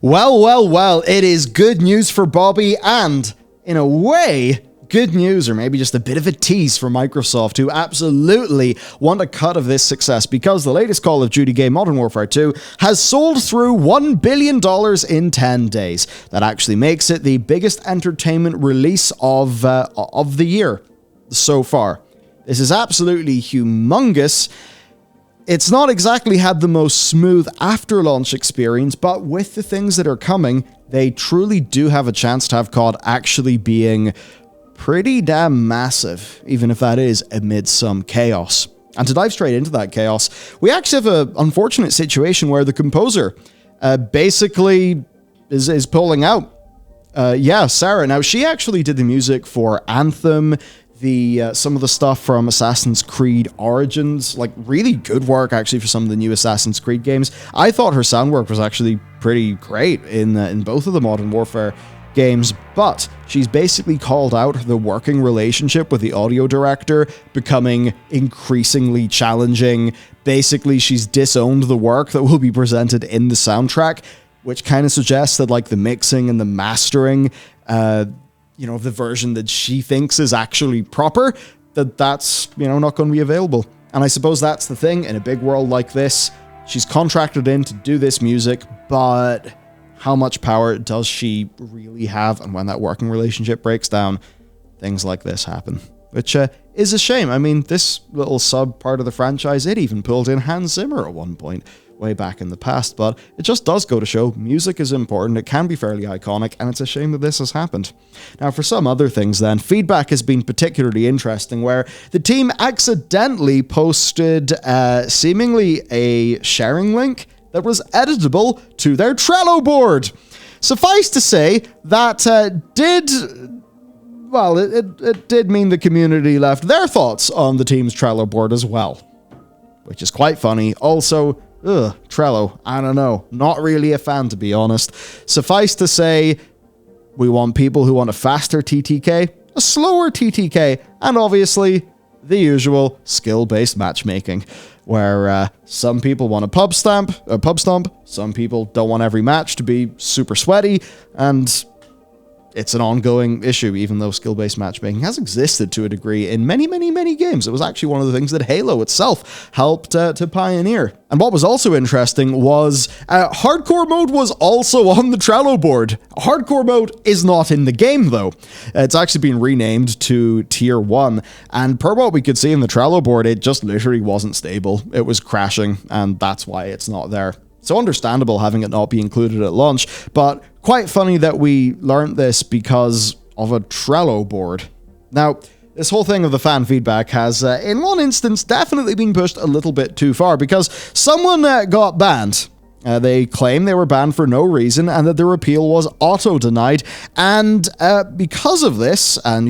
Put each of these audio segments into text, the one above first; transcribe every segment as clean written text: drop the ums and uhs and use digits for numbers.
Well, well, well, it is good news for Bobby and, in a way, good news, or maybe just a bit of a tease for Microsoft, who absolutely want a cut of this success because the latest Call of Duty game, Modern Warfare 2, has sold through $1 billion in 10 days. That actually makes it the biggest entertainment release of the year so far. This is absolutely humongous. It's not exactly had the most smooth after-launch experience, but with the things that are coming, they truly do have a chance to have COD actually being pretty damn massive, even if that is amid some chaos. And to dive straight into that chaos, we actually have an unfortunate situation where the composer basically is pulling out. Sarah. Now, she actually did the music for Anthem, some of the stuff from Assassin's Creed Origins, like really good work actually for some of the new Assassin's Creed games. I thought her sound work was actually pretty great in both of the Modern Warfare games, but she's basically called out the working relationship with the audio director becoming increasingly challenging. Basically, she's disowned the work that will be presented in the soundtrack, which kind of suggests that like the mixing and the mastering, of the version that she thinks is actually proper, that's not going to be available. And I suppose that's the thing in a big world like this. She's contracted in to do this music, but how much power does she really have? And when that working relationship breaks down, things like this happen, which is a shame. I mean, this little sub part of the franchise, it even pulled in Hans Zimmer at one point, way back in the past, but it just does go to show music is important, it can be fairly iconic, and it's a shame that this has happened. Now, for some other things then, feedback has been particularly interesting, where the team accidentally posted seemingly a sharing link that was editable to their Trello board. Suffice to say, that it did mean the community left their thoughts on the team's Trello board as well, which is quite funny. Also, Trello, I don't know. Not really a fan, to be honest. Suffice to say, we want people who want a faster TTK, a slower TTK, and obviously the usual skill-based matchmaking, where some people want a pub stomp, some people don't want every match to be super sweaty, and it's an ongoing issue, even though skill-based matchmaking has existed to a degree in many, many, many games. It was actually one of the things that Halo itself helped to pioneer. And what was also interesting was hardcore mode was also on the Trello board. Hardcore mode is not in the game, though. It's actually been renamed to Tier 1, and per what we could see in the Trello board, it just literally wasn't stable. It was crashing, and that's why it's not there. So understandable having it not be included at launch, but quite funny that we learned this because of a Trello board. Now, this whole thing of the fan feedback has, in one instance, definitely been pushed a little bit too far because someone got banned. They claim they were banned for no reason and that their appeal was auto-denied. And because of this, and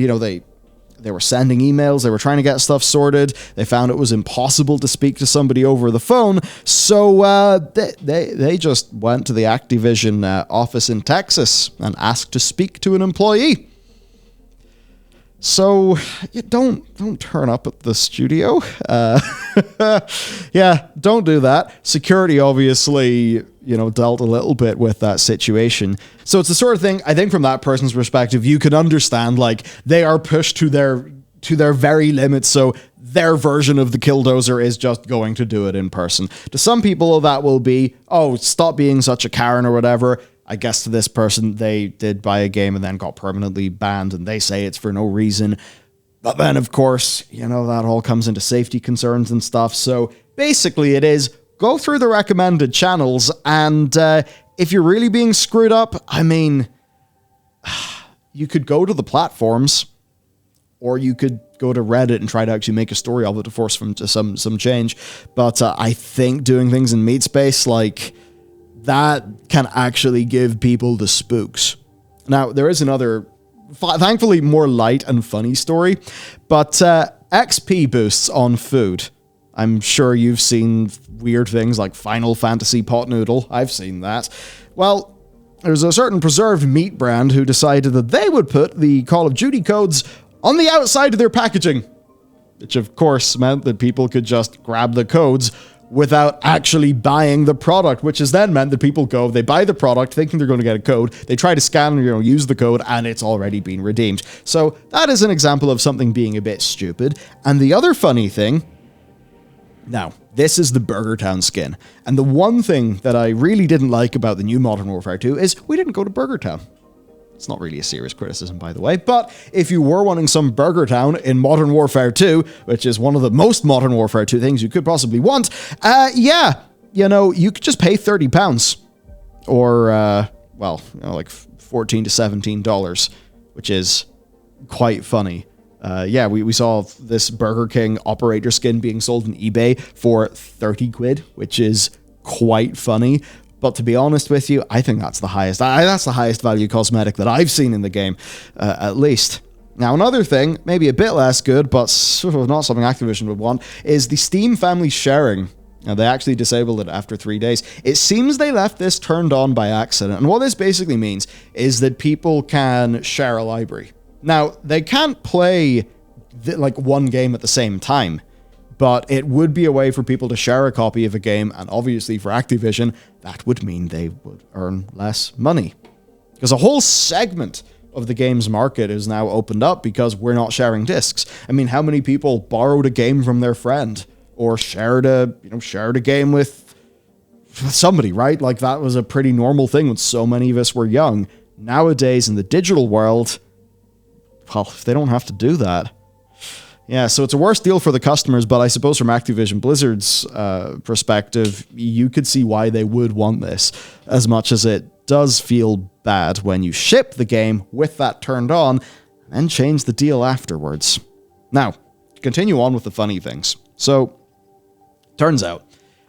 they were sending emails, they were trying to get stuff sorted, they found it was impossible to speak to somebody over the phone, so they just went to the Activision office in Texas and asked to speak to an employee. So, you don't turn up at the studio. Yeah, don't do that. Security obviously, dealt a little bit with that situation. So it's the sort of thing, I think from that person's perspective, you can understand, like, they are pushed to their very limits, so their version of the killdozer is just going to do it in person. To some people, that will be, oh, stop being such a Karen or whatever. I guess to this person, they did buy a game and then got permanently banned, and they say it's for no reason. But then, of course, that all comes into safety concerns and stuff. So basically it is, go through the recommended channels, and if you're really being screwed up, I mean, you could go to the platforms, or you could go to Reddit and try to actually make a story of it to force some change. But I think doing things in meat space, like, that can actually give people the spooks. Now, there is another, thankfully, more light and funny story, but XP boosts on food. I'm sure you've seen weird things like Final Fantasy pot noodle. I've seen that. Well, there's a certain preserved meat brand who decided that they would put the Call of Duty codes on the outside of their packaging, which of course meant that people could just grab the codes, without actually buying the product, which has then meant that people go, they buy the product thinking they're going to get a code, they try to scan, use the code, and it's already been redeemed. So that is an example of something being a bit stupid. And the other funny thing, now, this is the Burger Town skin. And the one thing that I really didn't like about the new Modern Warfare 2 is we didn't go to Burger Town. It's not really a serious criticism, by the way, but if you were wanting some Burger Town in Modern Warfare 2, which is one of the most Modern Warfare 2 things you could possibly want, you could just pay £30 or, like $14 to $17, which is quite funny. We saw this Burger King operator skin being sold on eBay for 30 quid, which is quite funny. But to be honest with you, I think that's the highest. That's the highest value cosmetic that I've seen in the game, at least. Now, another thing, maybe a bit less good, but sort of not something Activision would want, is the Steam family sharing. Now, they actually disabled it after 3 days. It seems they left this turned on by accident. And what this basically means is that people can share a library. Now, they can't play one game at the same time, but it would be a way for people to share a copy of a game, and obviously for Activision, that would mean they would earn less money. Because a whole segment of the games market is now opened up because we're not sharing discs. I mean, how many people borrowed a game from their friend or shared a game with somebody, right? Like, that was a pretty normal thing when so many of us were young. Nowadays, in the digital world, well, if they don't have to do that. Yeah, so it's a worse deal for the customers, but I suppose from Activision Blizzard's perspective, you could see why they would want this, as much as it does feel bad when you ship the game with that turned on and change the deal afterwards. Now, to continue on with the funny things. So, turns out,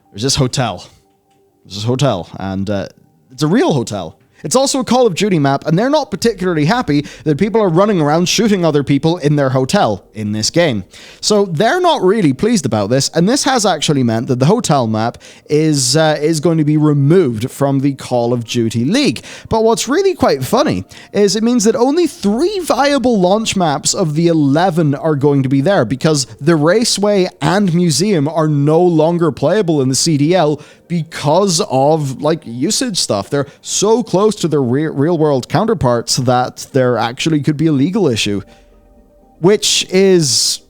there's this hotel. And it's a real hotel. It's also a Call of Duty map, and they're not particularly happy that people are running around shooting other people in their hotel in this game. So they're not really pleased about this, and this has actually meant that the hotel map is going to be removed from the Call of Duty League. But what's really quite funny is it means that only 3 viable launch maps of the 11 are going to be there, because the Raceway and Museum are no longer playable in the CDL because of, usage stuff. They're so close to their real-world counterparts that there actually could be a legal issue, which is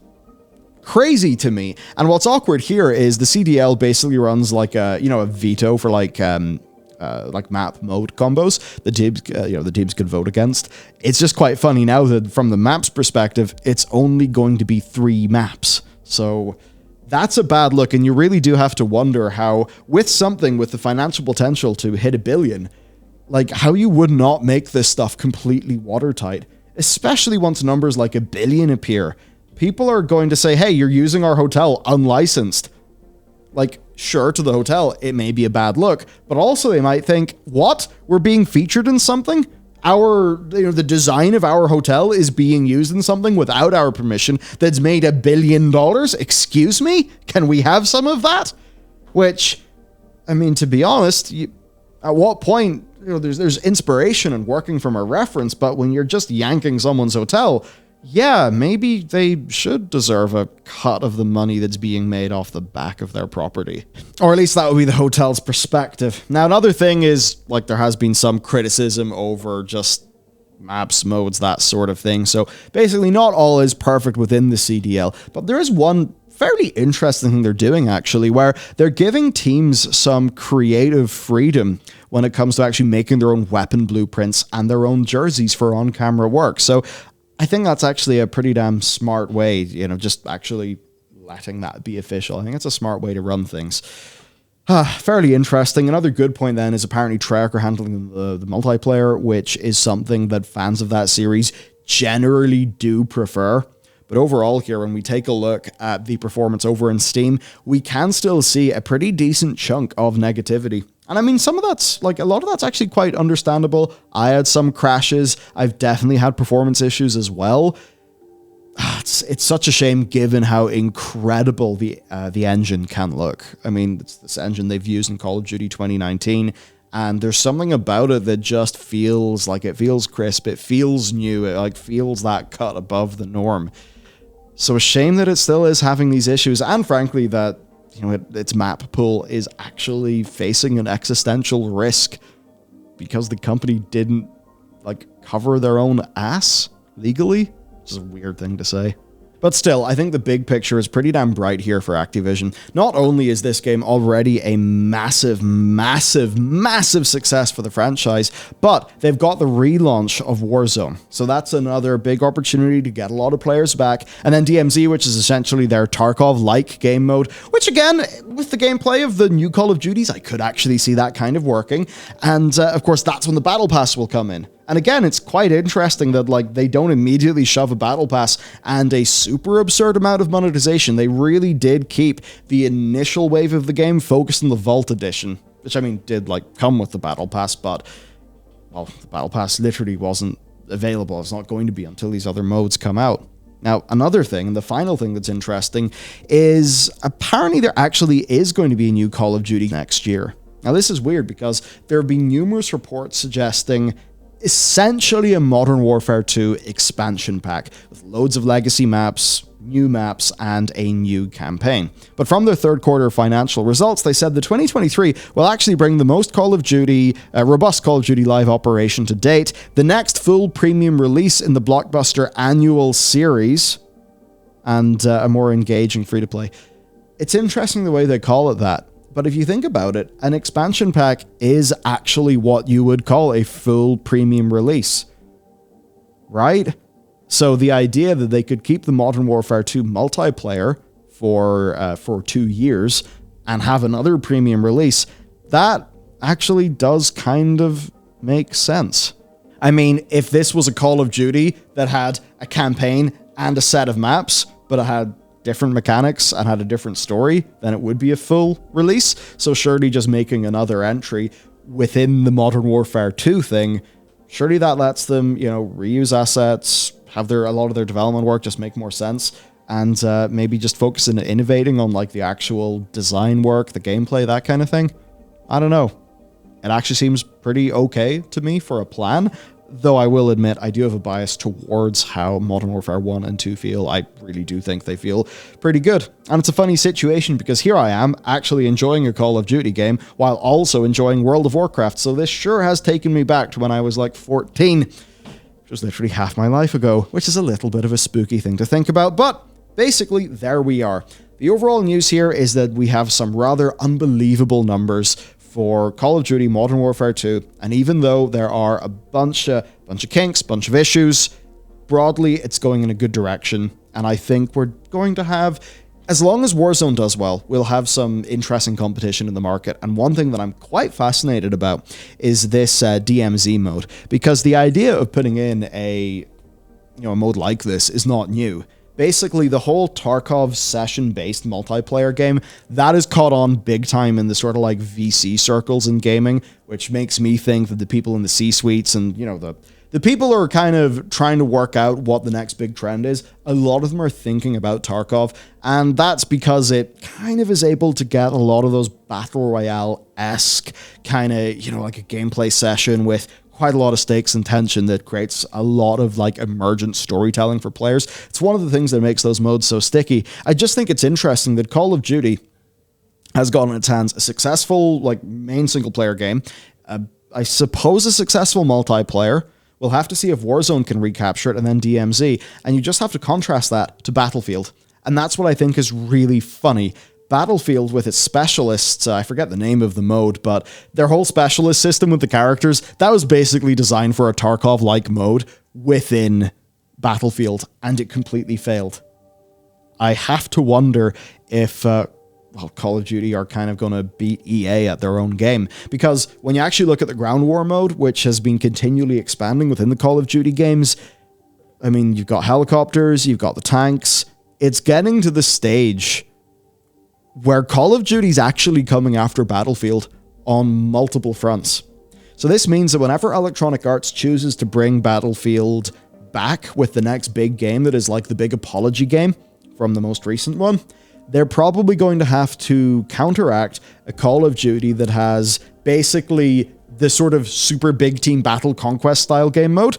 crazy to me. And what's awkward here is the CDL basically runs like a veto for map mode combos the teams could vote against. It's just quite funny now that from the map's perspective, it's only going to be 3 maps. So that's a bad look, and you really do have to wonder how, with something with the financial potential to hit $1 billion, how you would not make this stuff completely watertight, especially once numbers like $1 billion appear. People are going to say, hey, you're using our hotel unlicensed. Sure, to the hotel, it may be a bad look, but also they might think, what? We're being featured in something? The design of our hotel is being used in something without our permission that's made $1 billion? Excuse me? Can we have some of that? Which, I mean, to be honest, at what point, there's inspiration in working from a reference, but when you're just yanking someone's hotel, yeah, maybe they should deserve a cut of the money that's being made off the back of their property. Or at least that would be the hotel's perspective. Now, another thing is, there has been some criticism over just maps, modes, that sort of thing. So basically, not all is perfect within the CDL, but there is one fairly interesting thing they're doing, actually, where they're giving teams some creative freedom when it comes to actually making their own weapon blueprints and their own jerseys for on-camera work. So I think that's actually a pretty damn smart way, just actually letting that be official. I think it's a smart way to run things. Fairly interesting. Another good point then is apparently Treyarch are handling the multiplayer, which is something that fans of that series generally do prefer. But overall here, when we take a look at the performance over in Steam, we can still see a pretty decent chunk of negativity. And I mean, some of that's, a lot of that's actually quite understandable. I had some crashes. I've definitely had performance issues as well. It's such a shame given how incredible the engine can look. I mean, it's this engine they've used in Call of Duty 2019, and there's something about it that just feels it feels crisp. It feels new. It feels that cut above the norm. So a shame that it still is having these issues, and frankly that its map pool is actually facing an existential risk because the company didn't cover their own ass legally, which is a weird thing to say. But still, I think the big picture is pretty damn bright here for Activision. Not only is this game already a massive, massive, massive success for the franchise, but they've got the relaunch of Warzone. So that's another big opportunity to get a lot of players back. And then DMZ, which is essentially their Tarkov-like game mode, which again, with the gameplay of the new Call of Duties, I could actually see that kind of working. And of course, that's when the Battle Pass will come in. And again, it's quite interesting that they don't immediately shove a battle pass and a super absurd amount of monetization. They really did keep the initial wave of the game focused on the Vault Edition, which I mean did come with the battle pass, but well, the battle pass literally wasn't available. It's not going to be until these other modes come out. Now, another thing, and the final thing that's interesting, is apparently there actually is going to be a new Call of Duty next year. Now, this is weird because there have been numerous reports suggesting essentially a Modern Warfare 2 expansion pack with loads of legacy maps, new maps, and a new campaign. But from their third quarter financial results, they said the 2023 will actually bring the most robust Call of Duty live operation to date, the next full premium release in the blockbuster annual series, and a more engaging free-to-play. It's interesting the way they call it that. But if you think about it, an expansion pack is actually what you would call a full premium release, right? So the idea that they could keep the Modern Warfare 2 multiplayer for 2 years and have another premium release, that actually does kind of make sense. I mean, if this was a Call of Duty that had a campaign and a set of maps, but it had different mechanics and had a different story, then it would be a full release. So surely just making another entry within the Modern Warfare 2 thing, surely that lets them, reuse assets, have a lot of their development work just make more sense, and maybe just focus on innovating on the actual design work, the gameplay, that kind of thing. I don't know. It actually seems pretty okay to me for a plan. Though I will admit, I do have a bias towards how Modern Warfare 1 and 2 feel. I really do think they feel pretty good. And it's a funny situation because here I am actually enjoying a Call of Duty game while also enjoying World of Warcraft. So this sure has taken me back to when I was 14, which was literally half my life ago, which is a little bit of a spooky thing to think about. But basically, there we are. The overall news here is that we have some rather unbelievable numbers for Call of Duty Modern Warfare 2, and even though there are a bunch of kinks, bunch of issues, broadly it's going in a good direction, and I think we're going to have, as long as Warzone does well, we'll have some interesting competition in the market. And one thing that I'm quite fascinated about is this DMZ mode, because the idea of putting in a mode like this is not new. Basically, the whole Tarkov session-based multiplayer game, that is caught on big time in the sort of VC circles in gaming, which makes me think that the people in the C-suites and, the people who are kind of trying to work out what the next big trend is, a lot of them are thinking about Tarkov, and that's because it kind of is able to get a lot of those Battle Royale-esque kind of, a gameplay session with quite a lot of stakes and tension that creates a lot of emergent storytelling for players. It's one of the things that makes those modes so sticky. I just think it's interesting that Call of Duty has got in its hands a successful main single player game, I suppose a successful multiplayer. We'll have to see if Warzone can recapture it, and then DMZ, and you just have to contrast that to Battlefield. And that's what I think is really funny. Battlefield with its specialists, I forget the name of the mode, but their whole specialist system with the characters, that was basically designed for a Tarkov-like mode within Battlefield, and it completely failed. I have to wonder if Call of Duty are kind of going to beat EA at their own game, because when you actually look at the ground war mode, which has been continually expanding within the Call of Duty games, I mean, you've got helicopters, you've got the tanks, it's getting to the stage where Call of Duty's actually coming after Battlefield on multiple fronts. So this means that whenever Electronic Arts chooses to bring Battlefield back with the next big game that is the big apology game from the most recent one, they're probably going to have to counteract a Call of Duty that has basically the sort of super big team battle conquest style game mode,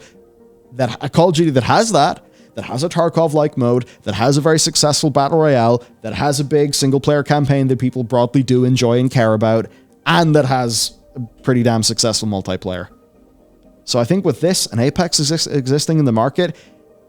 that a Call of Duty that has that, that has a Tarkov-like mode, that has a very successful battle royale, that has a big single-player campaign that people broadly do enjoy and care about, and that has a pretty damn successful multiplayer. So I think with this and Apex existing in the market,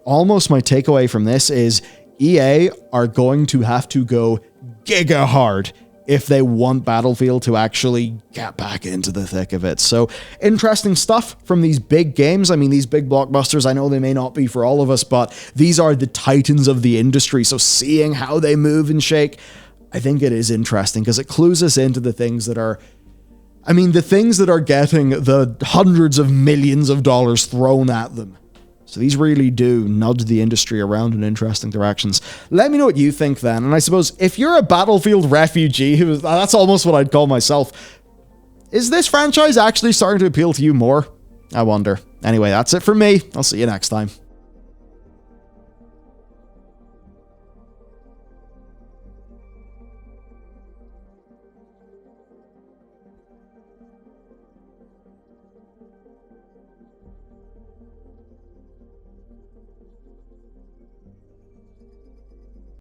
almost my takeaway from this is EA are going to have to go giga hard if they want Battlefield to actually get back into the thick of it. So interesting stuff from these big games. I mean, these big blockbusters, I know they may not be for all of us, but these are the titans of the industry. So seeing how they move and shake, I think it is interesting because it clues us into the things that are, I mean, the things that are getting the hundreds of millions of dollars thrown at them. So these really do nudge the industry around in interesting directions. Let me know what you think then. And I suppose if you're a Battlefield refugee, that's almost what I'd call myself, is this franchise actually starting to appeal to you more? I wonder. Anyway, that's it from me. I'll see you next time.